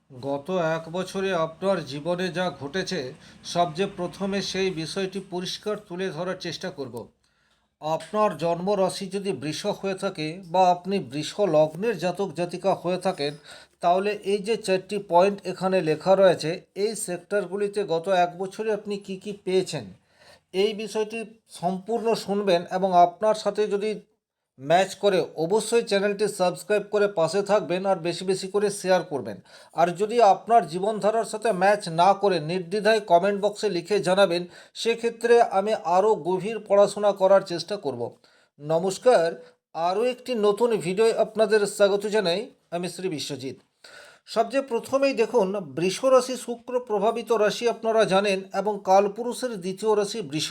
গত এক বছরে আপনার জীবনে যা ঘটেছে সবচেয়ে প্রথমে সেই বিষয়টি পরিষ্কার তুলে ধরার চেষ্টা করব। আপনার জন্ম রাশি যদি বৃষ হয়ে থাকে বা আপনি বৃষ লগ্নের জাতক জাতিকা হয়ে থাকেন, তাহলে এই যে চারটি পয়েন্ট এখানে লেখা রয়েছে, এই সেক্টরগুলিতে গত এক বছরে আপনি কি কি পেয়েছেন, এই বিষয়টি সম্পূর্ণ শুনবেন এবং আপনার সাথে যদি ম্যাচ করে অবশ্যই চ্যানেলটি সাবস্ক্রাইব করে পাশে থাকবেন আর বেশি বেশি করে শেয়ার করবেন। আর যদি আপনার জীবনধারার সাথে ম্যাচ না করে নির্দ্বিধায় কমেন্ট বক্সে লিখে জানাবেন, সেক্ষেত্রে আমি আরও গভীর পড়াশোনা করার চেষ্টা করব। নমস্কার, আরও একটি নতুন ভিডিও আপনাদের স্বাগত জানাই। আমি শ্রী বিশ্বজিৎ। সবচেয়ে প্রথমেই দেখুন, বৃষ রাশি শুক্র প্রভাবিত রাশি আপনারা জানেন এবং কালপুরুষের দ্বিতীয় রাশি বৃষ।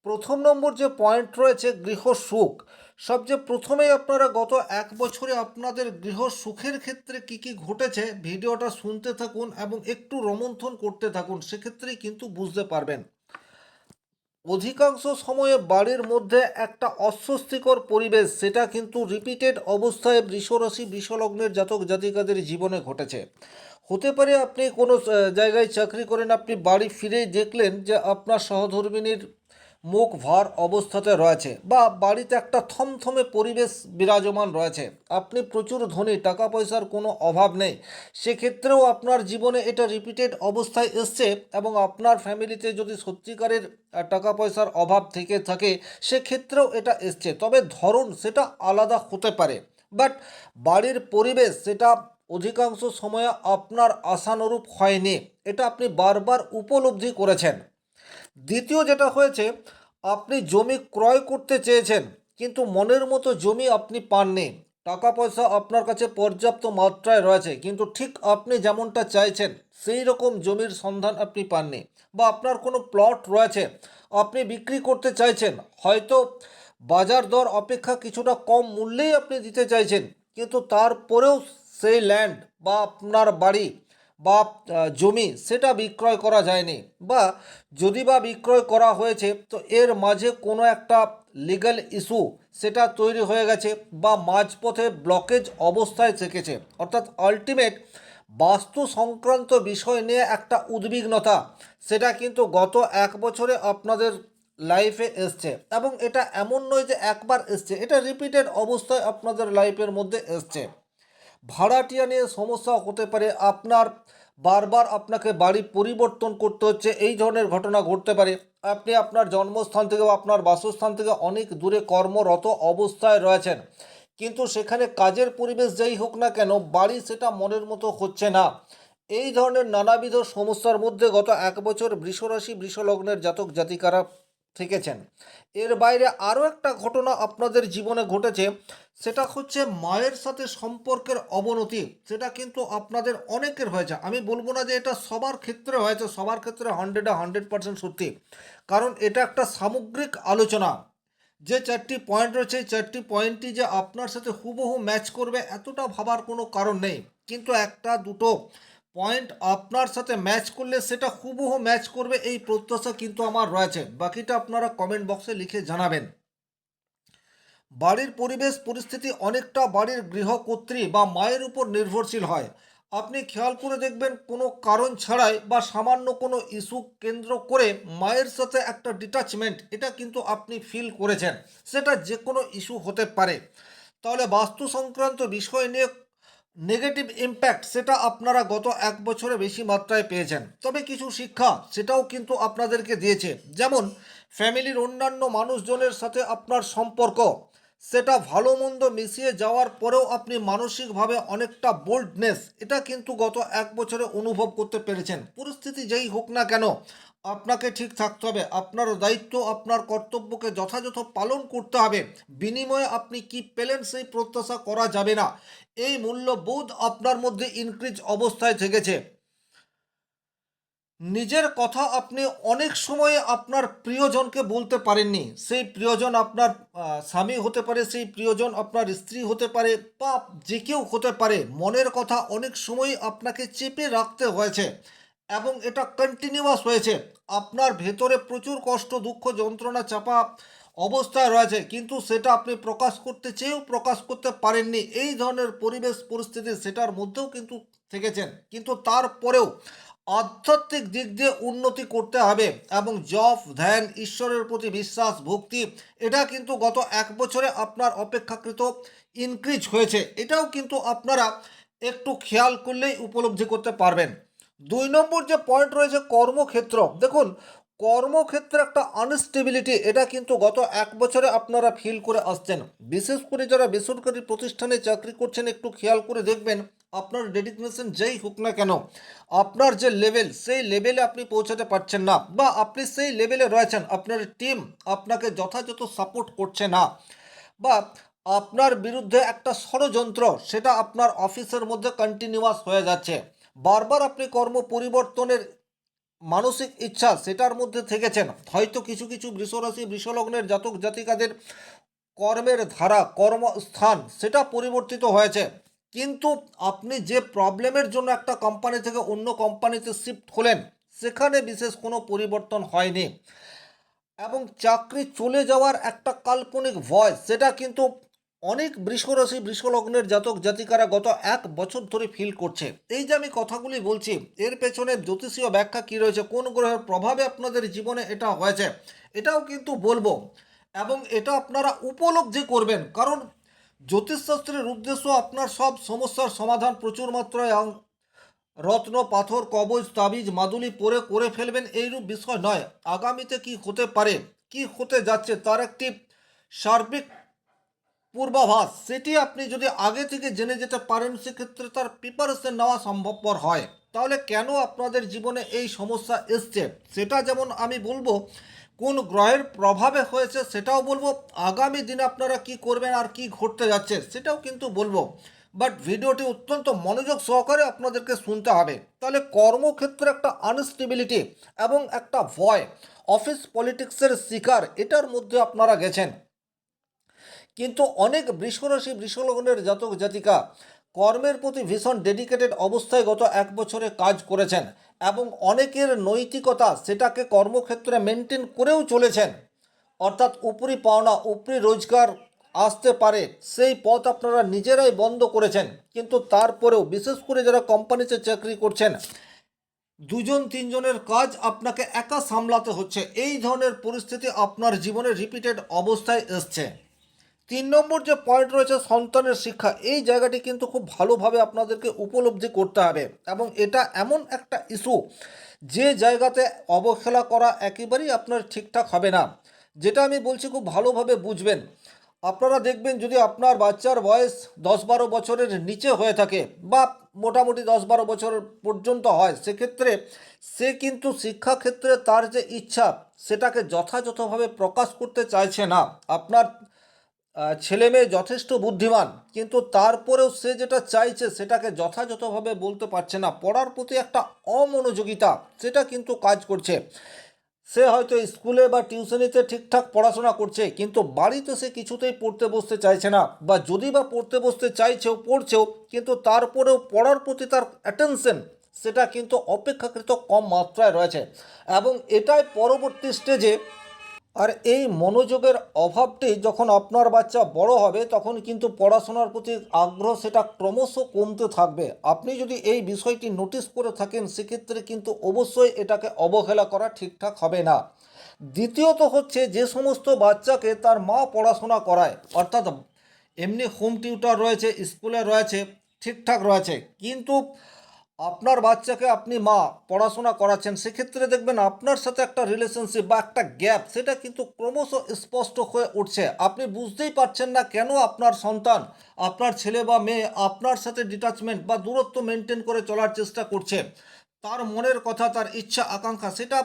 প্রথম নম্বর যে পয়েন্ট রয়েছে গৃহ সুখ। সবচেয়ে প্রথমেই আপনারা গত এক বছরে আপনাদের গৃহ সুখের ক্ষেত্রে কি কি ঘটেছে ভিডিওটা শুনতে থাকুন এবং একটু রোমন্থন করতে থাকুন, সেক্ষেত্রেই কিন্তু বুঝতে পারবেন। অধিকাংশ সময়ে বাড়ির মধ্যে একটা অস্বস্তিকর পরিবেশ, সেটা কিন্তু রিপিটেড অবস্থায় বৃষরাশি বৃষলগ্নের জাতক জাতিকাদের জীবনে ঘটেছে। হতে পারে আপনি কোনো জায়গায় চাকরি করেন, আপনি বাড়ি ফিরেই দেখলেন যে আপনার সহধর্মিণীর মুখ ভার অবস্থাতে রয়েছে বা বাড়িতে একটা থমথমে পরিবেশ বিরাজমান রয়েছে। আপনি প্রচুর ধনী, টাকা পয়সার কোনো অভাব নেই, সেক্ষেত্রেও আপনার জীবনে এটা রিপিটেড অবস্থায় এসছে এবং আপনার ফ্যামিলিতে যদি সত্যিকারের টাকা পয়সার অভাব থেকে থাকে সেক্ষেত্রেও এটা এসছে, তবে ধরন সেটা আলাদা হতে পারে। বাট বাড়ির পরিবেশ সেটা অধিকাংশ সময়ে আপনার আশানুরূপ হয়নি, এটা আপনি বারবার উপলব্ধি করেছেন। দ্বিতীয় যেটা হয়েছে, আপনি জমি ক্রয় করতে চেয়েছেন কিন্তু মনের মতো জমি আপনি পাননি। টাকা পয়সা আপনার কাছে পর্যাপ্ত মাত্রায় রয়েছে কিন্তু ঠিক আপনি যেমনটা চাইছেন সেই রকম জমির সন্ধান আপনি পাননি। বা আপনার কোনো প্লট রয়েছে, আপনি বিক্রি করতে চাইছেন, হয়তো বাজার দর অপেক্ষা কিছুটা কম মূল্যেই আপনি দিতে চাইছেন, কিন্তু তারপরেও সেই ল্যান্ড বা আপনার বাড়ি বা জমি সেটা বিক্রয় করা যায়নি, বা যদি বা বিক্রয় করা হয়েছে তো এর মাঝে কোনো একটা লিগ্যাল ইস্যু সেটা তৈরি হয়ে গেছে বা মাঝপথে ব্লকেজ অবস্থায় থেকেছে। অর্থাৎ আলটিমেট বাস্তু সংক্রান্ত বিষয় নিয়ে একটা উদ্বিগ্নতা সেটা কিন্তু গত এক বছরে আপনাদের লাইফে এসছে, এবং এটা এমন নয় যে একবার এসছে, এটা রিপিটেড অবস্থায় আপনাদের লাইফের মধ্যে এসছে। ভাড়াটিয়া নিয়ে সমস্যা হতে পারে, আপনার বারবার আপনাকে বাড়ি পরিবর্তন করতে হচ্ছে, এই ধরনের ঘটনা ঘটতে পারে। আপনি আপনার জন্মস্থান থেকে বা আপনার বাসস্থান থেকে অনেক দূরে কর্মরত অবস্থায় রয়েছেন, কিন্তু সেখানে কাজের পরিবেশ যাই হোক না কেন বাড়ি সেটা মনের মতো হচ্ছে না। এই ধরনের নানাবিধ সমস্যার মধ্যে গত এক বছর বৃষরাশি বৃষলগ্নের জাতক জাতিকারা থেকেছেন। এর বাইরে আরও একটা ঘটনা আপনাদের জীবনে ঘটেছে, সেটা হচ্ছে মায়ের সাথে সম্পর্কের অবনতি। সেটা কিন্তু আপনাদের অনেকের হয়েছে, আমি বলবো না যে এটা সবার ক্ষেত্রে হয়েছে, সবার ক্ষেত্রে 100% সত্যি, কারণ এটা একটা সামগ্রিক আলোচনা। যে চারটি পয়েন্ট রয়েছে এই চারটি পয়েন্টই যে আপনার সাথে হুবহু ম্যাচ করবে এতটা ভাবার কোনো কারণ নেই, কিন্তু একটা দুটো পয়েন্ট আপনার সাথে ম্যাচ করলে সেটা হুবহু ম্যাচ করবে এই প্রত্যাশা কিন্তু আমার রয়েছে। বাকিটা আপনারা কমেন্ট বক্সে লিখে জানাবেন। বাড়ির পরিবেশ পরিস্থিতি অনেকটা বাড়ির গৃহকর্ত্রী বা মায়ের উপর নির্ভরশীল হয়। আপনি খেয়াল করে দেখবেন কোনো কারণ ছাড়াই বা সামান্য কোনো ইস্যু কেন্দ্র করে মায়ের সাথে একটা ডিটাচমেন্ট এটা কিন্তু আপনি ফিল করেছেন, সেটা যে কোনো ইস্যু হতে পারে। তাহলে বাস্তু সংক্রান্ত বিষয় নিয়ে নেগেটিভ ইম্প্যাক্ট সেটা আপনারা গত এক বছরে বেশি মাত্রায় পেয়েছেন, তবে কিছু শিক্ষা সেটাও কিন্তু আপনাদেরকে দিয়েছে। যেমন ফ্যামিলির অন্যান্য মানুষজনের সাথে আপনার সম্পর্ক সেটা ভালো মন্দ মিশিয়ে যাওয়ার পরেও আপনি মানসিকভাবে অনেকটা বোল্ডনেস এটা কিন্তু গত এক বছরে অনুভব করতে পেরেছেন। পরিস্থিতি যেই হোক না কেন আপনাকে ঠিক থাকতে হবে, আপনার দায়িত্ব আপনার কর্তব্যকে যথাযথ পালন করতে হবে। বিনিময়ে আপনি কি পেলেন সেই প্রত্যাশা করা যাবে না, এই মূল্যবোধ আপনার মধ্যে ইনক্রিজ অবস্থায় থেকেছে। নিজের কথা আপনি অনেক সময়ে আপনার প্রিয়জনকে বলতে পারেননি, সেই প্রিয়জন আপনার স্বামী হতে পারে, সেই প্রিয়জন আপনার স্ত্রী হতে পারে, বা যে কেউ হতে পারে। মনের কথা অনেক সময় আপনাকে চেপে রাখতে হয়েছে এবং এটা কন্টিনিউয়াস হয়েছে। আপনার ভেতরে প্রচুর কষ্ট দুঃখ যন্ত্রণা চাপা অবস্থায় রয়েছে, কিন্তু সেটা আপনি প্রকাশ করতে চেয়েও প্রকাশ করতে পারেননি। এই ধরনের পরিবেশ পরিস্থিতি সেটার মধ্যেও কিন্তু থেকেছেন, কিন্তু তারপরেও আধ্যাত্মিক দিক দিয়ে উন্নতি করতে হবে এবং জপ, ধ্যান, ঈশ্বরের প্রতি বিশ্বাস, ভক্তি, এটা কিন্তু গত 1 বছরে আপনার অপেক্ষাকৃত ইনক্রিজ হয়েছে। এটাও কিন্তু আপনারা একটু খেয়াল করলেই উপলব্ধি করতে পারবেন। 2 নম্বর যে পয়েন্ট রয়েছে কর্মক্ষেত্র, দেখুন কর্মক্ষেত্রে একটা আনস্টেবিলিটি, এটা কিন্তু গত 1 বছরে আপনারা ফিল করে আসছেন। বিশেষ করে যারা বেসরকারি প্রতিষ্ঠানে চাকরি করছেন, একটু খেয়াল করে দেখবেন আপনার ডেডিকেশন যেই হোক না কেন, আপনার যে লেভেল, সেই লেভেলে আপনি পৌঁছাতে পারছেন না, বা আপনি সেই লেভেলে রয়েছেন, আপনার টিম আপনাকে যথাযথ সাপোর্ট করছে না, বা আপনার বিরুদ্ধে একটা ষড়যন্ত্র সেটা আপনার অফিসের মধ্যে কন্টিনিউয়াস হয়ে যাচ্ছে, বারবার আপনি কর্ম পরিবর্তনের মানসিক ইচ্ছা সেটার মধ্যে থেকেছেন। হয়তো কিছু কিছু বৃষরাশি বৃষলগ্নের জাতক জাতিকাদের কর্মের ধারা, কর্মস্থান সেটা পরিবর্তিত হয়েছে, কিন্তু আপনি যে প্রবলেমের জন্য একটা কোম্পানি থেকে অন্য কোম্পানিতে শিফট হলেন, সেখানে বিশেষ কোনো পরিবর্তন হয়নি, এবং চাকরি চলে যাওয়ার একটা কাল্পনিক ভয়, সেটা কিন্তু অনেক বৃষরাশি বৃষলগ্নের জাতক জাতিকারা গত 1 বছর ধরে ফিল করছে। এই যে আমি কথাগুলি বলছি, এর পেছনে জ্যোতিষীয় ব্যাখ্যা কী রয়েছে, কোন গ্রহের প্রভাবে আপনাদের জীবনে এটা হয়েছে, এটাও কিন্তু বলবো, এবং এটা আপনারা উপলব্ধি করবেন, কারণ জ্যোতিষশাস্ত্রের উদ্দেশ্য আপনার সব সমস্যার সমাধান প্রচুর মাত্রায় রত্ন, পাথর, কবচ, তাবিজ, মাদুলি পরে করে ফেলবেন এইরূপ বিষয় নয়। আগামীতে কি হতে পারে, কি হতে যাচ্ছে, তার একটি সার্বিক পূর্বাভাস, সেটি আপনি যদি আগে থেকে জেনে যেতে পারেন, সেক্ষেত্রে তার প্রিপারেশন নেওয়া সম্ভবপর হয়। তাহলে কেন আপনাদের জীবনে এই সমস্যা এসছে সেটা যেমন আমি বলবো, কোন গ্রহের প্রভাবে হয়েছে সেটাও বলবো, আগামী দিনে আপনারা কি করবেন আর কি ঘটতে যাচ্ছে সেটাও কিন্তু বলবো। বাট ভিডিওটি অত্যন্ত মনোযোগ সহকারে আপনাদেরকে শুনতে হবে। তাহলে কর্মক্ষেত্রে একটা আনস্টেবিলিটি এবং একটা ভয়, অফিস পলিটিক্সের শিকার, এটার মধ্যে আপনারা গেছেন। কিন্তু অনেক বৃষরাশি বৃষলগ্নের জাতক জাতিকা কর্মের প্রতি ভীষণ ডেডিকেটেড অবস্থায় গত 1 বছরে কাজ করেছেন, এবং অনেকের নৈতিকতা সেটাকে কর্মক্ষেত্রে মেনটেন করেও চলেছেন, অর্থাৎ উপরি পাওনা, উপরি রোজগার আসতে পারে সেই পথ আপনারা নিজেরাই বন্ধ করেছেন, কিন্তু তারপরেও বিশেষ করে যারা কোম্পানিতে চাকরি করছেন, 2-3 জনের কাজ আপনাকে একা সামলাতে হচ্ছে, এই ধরনের পরিস্থিতি আপনার জীবনে রিপিটেড অবস্থায় এসছে। 3 নম্বর যে পয়েন্ট রয়েছে সন্তানের শিক্ষা, এই জায়গাটি কিন্তু খুব ভালোভাবে আপনাদেরকে উপলব্ধি করতে হবে, এবং এটা এমন একটা ইস্যু যে জায়গাতে অবহেলা করা একেবারেই আপনার ঠিকঠাক হবে না। যেটা আমি বলছি খুব ভালোভাবে বুঝবেন। আপনারা দেখবেন যদি আপনার বাচ্চার বয়স 10-12 বছরের নিচে হয়ে থাকে, বা মোটামুটি 10-12 বছর পর্যন্ত হয়, সেক্ষেত্রে সে কিন্তু শিক্ষাক্ষেত্রে তার যে ইচ্ছা সেটাকে যথাযথভাবে প্রকাশ করতে চাইছে না। আপনার ছেলে মেয়ে যথেষ্ট বুদ্ধিমান, কিন্তু তারপরেও সে যেটা চাইছে সেটাকে যথাযথভাবে বলতে পারছে না, পড়ার প্রতি একটা অমনোযোগিতা সেটা কিন্তু কাজ করছে। সে হয়তো স্কুলে বা টিউশনিতে ঠিকঠাক পড়াশোনা করছে, কিন্তু বাড়িতে সে কিছুতেই পড়তে বসতে চাইছে না, বা যদি বা পড়তে বসতে চাইছেও, পড়ছেও, কিন্তু তারপরেও পড়ার প্রতি তার অ্যাটেনশন সেটা কিন্তু অপেক্ষাকৃত কম মাত্রায় রয়েছে, এবং এটাই পরবর্তী স্টেজে। আর এই মনোযোগের অভাবটি যখন আপনার বাচ্চা বড় হবে, তখন কিন্তু পড়াশোনার প্রতি আগ্রহ সেটা ক্রমশ কমতে থাকবে। আপনি যদি এই বিষয়টি নোটিস করে থাকেন, সেক্ষেত্রে কিন্তু অবশ্যই এটাকে অবহেলা করা ঠিকঠাক হবে না। দ্বিতীয়ত হচ্ছে, যে সমস্ত বাচ্চাকে তার মা পড়াশোনা করায়, অর্থাৎ এমনি হোম টিউটর রয়েছে, স্কুলে রয়েছে, ঠিকঠাক রয়েছে, কিন্তু আপনার বাচ্চাকে আপনি মা পড়াশোনা করাচ্ছেন, সেক্ষেত্রে দেখবেন আপনার সাথে একটা রিলেশনশিপ বা একটা গ্যাপ সেটা কিন্তু ক্রমশ স্পষ্ট হয়ে উঠছে। আপনি বুঝতেই পারছেন না কেন আপনার সন্তান, আপনার ছেলে বা মেয়ে আপনার সাথে ডিটাচমেন্ট বা দূরত্ব মেনটেন করে চলার চেষ্টা করছে। তার মনের কথা, তার ইচ্ছা আকাঙ্ক্ষা সেটা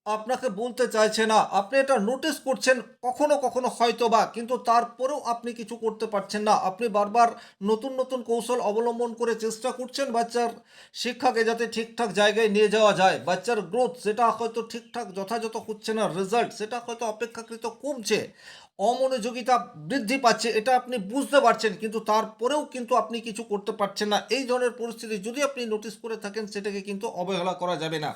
আপনাকে বলতে চাইছে না। আপনি এটা নোটিস করছেন কখনো কখনো হয়তো বা, কিন্তু তারপরেও আপনি কিছু করতে পারছেন না। আপনি বারবার নতুন নতুন কৌশল অবলম্বন করে চেষ্টা করছেন বাচ্চার শিক্ষাকে যাতে ঠিকঠাক জায়গায় নিয়ে যাওয়া যায়। বাচ্চার গ্রোথ সেটা হয়তো ঠিকঠাক যথাযথ হচ্ছে না, রেজাল্ট সেটা হয়তো অপেক্ষাকৃত কমছে, অমনোযোগিতা বৃদ্ধি পাচ্ছে, এটা আপনি বুঝতে পারছেন, কিন্তু তারপরেও কিন্তু আপনি কিছু করতে পারছেন না। এই ধরনের পরিস্থিতি যদি আপনি নোটিস করে থাকেন, সেটাকে কিন্তু অবহেলা করা যাবে না।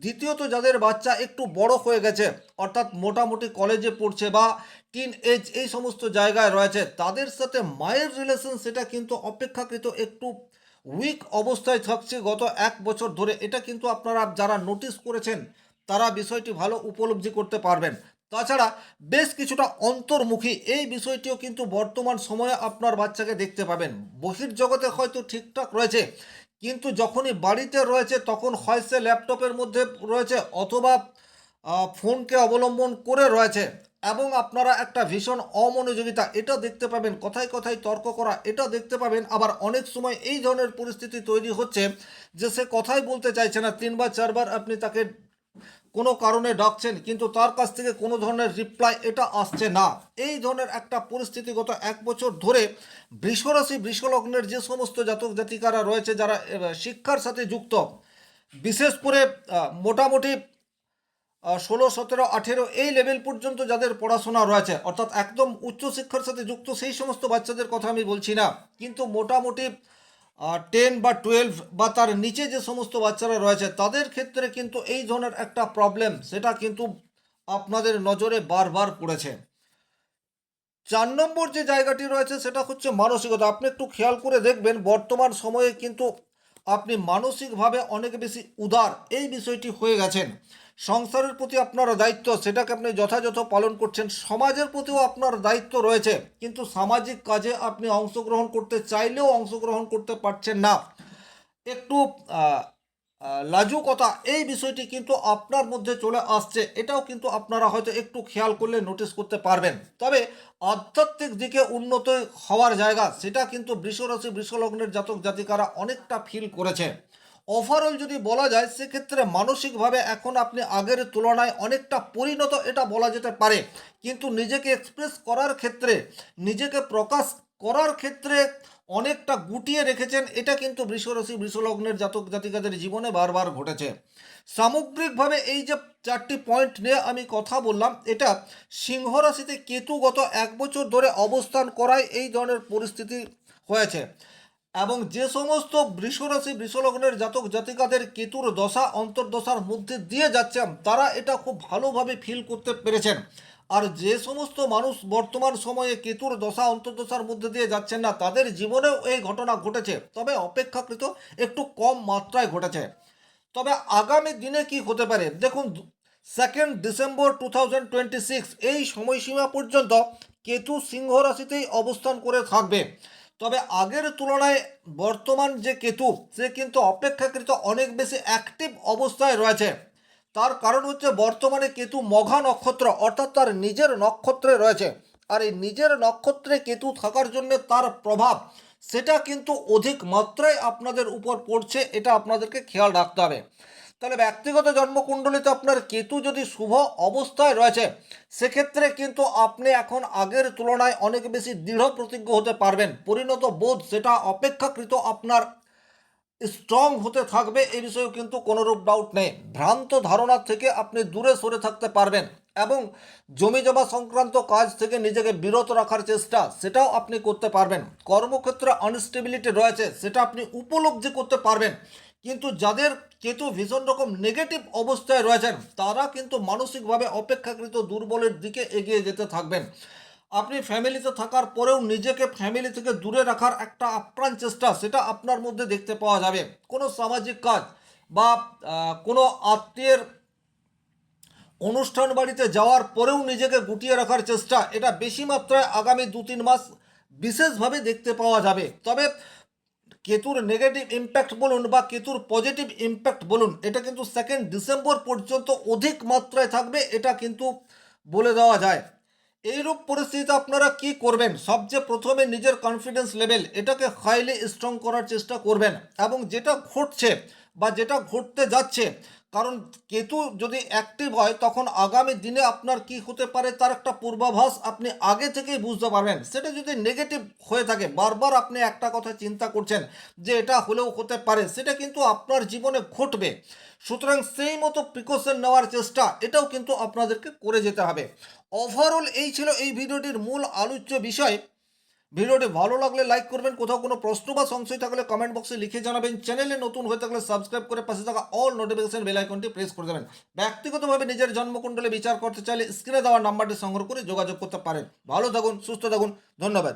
দ্বিতীয়ত, যাদের বাচ্চা একটু বড় হয়ে গেছে, অর্থাৎ মোটামুটি কলেজে পড়ছে বা টিন এজ এই সমস্ত জায়গায় রয়েছে, তাদের সাথে মায়ের রিলেশন সেটা কিন্তু অপেক্ষাকৃত একটু উইক অবস্থায় থাকছে গত 1 বছর ধরে, এটা কিন্তু আপনারা যারা নোটিস করেছেন তারা বিষয়টি ভালো উপলব্ধি করতে পারবেন। তাছাড়া বেশ কিছুটা অন্তর্মুখী এই বিষয়টিও কিন্তু বর্তমান সময়ে আপনার বাচ্চাকে দেখতে পাবেন। বহির্জগতে হয়তো ঠিকঠাক রয়েছে, কিন্তু যখনই বাড়িতে রয়েছে তখন হয় সে ল্যাপটপের মধ্যে রয়েছে অথবা ফোনকে অবলম্বন করে রয়েছে, এবং আপনারা একটা ভীষণ অমনোযোগিতা এটা দেখতে পাবেন, কথায় কথায় তর্ক করা এটা দেখতে পাবেন। আবার অনেক সময় এই ধরনের পরিস্থিতি তৈরি হচ্ছে যে সে কথাই বলতে চাইছে না, 3 বা 4 বার আপনি তাকে কোনো কারণে ডাকছেন কিন্তু তার কাছ থেকে কোনো ধরনের রিপ্লাই এটা আসছে না। এই ধরনের একটা পরিস্থিতি গত 1 বছর ধরে বৃষরাশি বৃষলগ্নের যে সমস্ত জাতক জাতিকারা রয়েছে যারা শিক্ষার সাথে যুক্ত, বিশেষ করে মোটামুটি 16, 17, 18 এই লেভেল পর্যন্ত যাদের পড়াশোনা রয়েছে, অর্থাৎ একদম উচ্চশিক্ষার সাথে যুক্ত সেই সমস্ত বাচ্চাদের কথা আমি বলছি না, কিন্তু মোটামুটি 10 বা 12 বা তার নিচে যে সমস্ত বাচ্চারা রয়েছে তাদের ক্ষেত্রে কিন্তু এই ধরনের একটা প্রবলেম সেটা কিন্তু আপনাদের নজরে বারবার পড়েছে। 4 নম্বর যে জায়গাটি রয়েছে সেটা হচ্ছে মানসিকতা। আপনি একটু খেয়াল করে দেখবেন বর্তমান সময়ে কিন্তু আপনি মানসিকভাবে অনেক বেশি উদার এই বিষয়টি হয়ে গেছেন। সংসারের প্রতি আপনার দায়িত্ব সেটাকে আপনি যথাযথ পালন করছেন, সমাজের প্রতিও আপনার দায়িত্ব রয়েছে, কিন্তু সামাজিক কাজে আপনি অংশগ্রহণ করতে চাইলেও অংশগ্রহণ করতে পারছেন না। একটু লাজুকতা এই বিষয়টি কিন্তু আপনার মধ্যে চলে আসছে, এটাও কিন্তু আপনারা হয়তো একটু খেয়াল করলে নোটিস করতে পারবেন। তবে আধ্যাত্মিক দিকে উন্নত হওয়ার জায়গা সেটা কিন্তু বৃষরাশি বৃষলগ্নের জাতক জাতিকারা অনেকটা ফিল করেছে। ওভারঅল যদি বলা যায় সেক্ষেত্রে মানসিকভাবে এখন আপনি আগের তুলনায় অনেকটা পরিণত এটা বলা যেতে পারে, কিন্তু নিজেকে এক্সপ্রেস করার ক্ষেত্রে, নিজেকে প্রকাশ করার ক্ষেত্রে অনেকটা গুটিয়ে রেখেছেন, এটা কিন্তু বৃষরাশি বৃষলগ্নের জাতক জাতিকাদের জীবনে বারবার ঘটেছে। সামগ্রিকভাবে এই যে 4টি পয়েন্ট নিয়ে আমি কথা বললাম, এটা সিংহ রাশিতে কেতু গত 1 বছর ধরে অবস্থান করায় এই ধরনের পরিস্থিতি হয়েছে, এবং যে সমস্ত বৃষরাশি বৃষলগ্নের জাতক জাতিকাদের কেতুর দশা অন্তর্দশার মধ্যে দিয়ে যাচ্ছেন তারা এটা খুব ভালোভাবে ফিল করতে পেরেছেন। আর যে সমস্ত মানুষ বর্তমান সময়ে কেতুর দশা অন্তর্দশার মধ্যে দিয়ে যাচ্ছেন না তাদের জীবনেও এই ঘটনা ঘটেছে, তবে অপেক্ষাকৃত একটু কম মাত্রায় ঘটেছে। তবে আগামী দিনে কি হতে পারে দেখুন, 2 ডিসেম্বর 2026 এই সময়সীমা পর্যন্ত কেতু সিংহ রাশিতেই অবস্থান করে থাকবে। তবে আগের তুলনায় বর্তমান যে কেতু সে কিন্তু অপেক্ষাকৃত অনেক বেশি অ্যাক্টিভ অবস্থায় রয়েছে। তার কারণ হচ্ছে বর্তমানে কেতু মঘা নক্ষত্র অর্থাৎ তার নিজের নক্ষত্রে রয়েছে, আর এই নিজের নক্ষত্রে কেতু থাকার জন্য তার প্রভাব সেটা কিন্তু অধিক মাত্রায় আপনাদের উপর পড়ছে, এটা আপনাদেরকে খেয়াল রাখতে হবে। তাহলে ব্যক্তিগত জন্মকুণ্ডলিতে আপনার কেতু যদি শুভ অবস্থায় রয়েছে সেক্ষেত্রে কিন্তু আপনি এখন আগের তুলনায় অনেক বেশি দৃঢ় প্রতিজ্ঞ হতে পারবেন, পরিণত বোধ সেটা অপেক্ষাকৃত আপনার স্ট্রং হতে থাকবে, এই বিষয়েও কিন্তু কোনোরূপ ডাউট নেই। ভ্রান্ত ধারণা থেকে আপনি দূরে সরে থাকতে পারবেন এবং জমি জমা সংক্রান্ত কাজ থেকে নিজেকে বিরত রাখার চেষ্টা সেটাও আপনি করতে পারবেন। কর্মক্ষেত্রে আনস্টেবিলিটি রয়েছে সেটা আপনি উপলব্ধি করতে পারবেন, কিন্তু যাদের কেতু ভীষণ রকম নেগেটিভ অবস্থায় রয়েছেন তারা কিন্তু মানসিকভাবে অপেক্ষাকৃত দুর্বলের দিকে এগিয়ে যেতে থাকবেন। আপনি ফ্যামিলিতে থাকার পরেও নিজেকে ফ্যামিলি থেকে দূরে রাখার একটা আপ্রাণ চেষ্টা সেটা আপনার মধ্যে দেখতে পাওয়া যাবে। কোনো সামাজিক কাজ বা কোনো আত্মীয়ের অনুষ্ঠান বাড়িতে যাওয়ার পরেও নিজেকে গুটিয়ে রাখার চেষ্টা এটা বেশি মাত্রায় আগামী 2-3 মাস বিশেষভাবে দেখতে পাওয়া যাবে। তবে কেতুর নেগেটিভ ইম্প্যাক্ট বলুন বা কেতুর পজিটিভ ইম্প্যাক্ট বলুন এটা কিন্তু 2 ডিসেম্বর পর্যন্ত অধিক মাত্রায় থাকবে, এটা কিন্তু বলে দেওয়া যায়। এইরূপ পরিস্থিতিতে আপনারা কি করবেন, সবচেয়ে প্রথমে নিজের কনফিডেন্স লেভেল এটাকে হাইলি স্ট্রং করার চেষ্টা করবেন, এবং যেটা ঘটছে বা যেটা ঘটতে যাচ্ছে, কারণ কেতু যদি অ্যাক্টিভ হয় তখন আগামী দিনে আপনার কি হতে পারে তার একটা পূর্বাভাস আপনি আগে থেকেই বুঝতে পারবেন। সেটা যদি নেগেটিভ হয়ে থাকে, বারবার আপনি একটা কথা চিন্তা করছেন যে এটা হলেও হতে পারে, সেটা কিন্তু আপনার জীবনে ঘটবে। সুতরাং সেই মতো প্রিকশন নেওয়ার চেষ্টা এটাও কিন্তু আপনাদেরকে করে যেতে হবে। ওভারঅল এই ছিল এই ভিডিওটির মূল আলোচ্য বিষয়। ভিডিওটি ভালো লাগলে লাইক করবেন, কোথাও কোনো প্রশ্ন বা সংশয় থাকলে কমেন্ট বক্সে লিখে জানাবেন, চ্যানেলে নতুন হয়ে থাকলে সাবস্ক্রাইব করে পাশে থাকা অল নোটিফিকেশন বেল আইকনটি প্রেস করে দেবেন। ব্যক্তিগতভাবে নিজের জন্মকুণ্ডলে বিচার করতে চাইলে স্ক্রিনে দেওয়া নাম্বারটি সংগ্রহ করে যোগাযোগ করতে পারেন। ভালো থাকুন, সুস্থ থাকুন, ধন্যবাদ।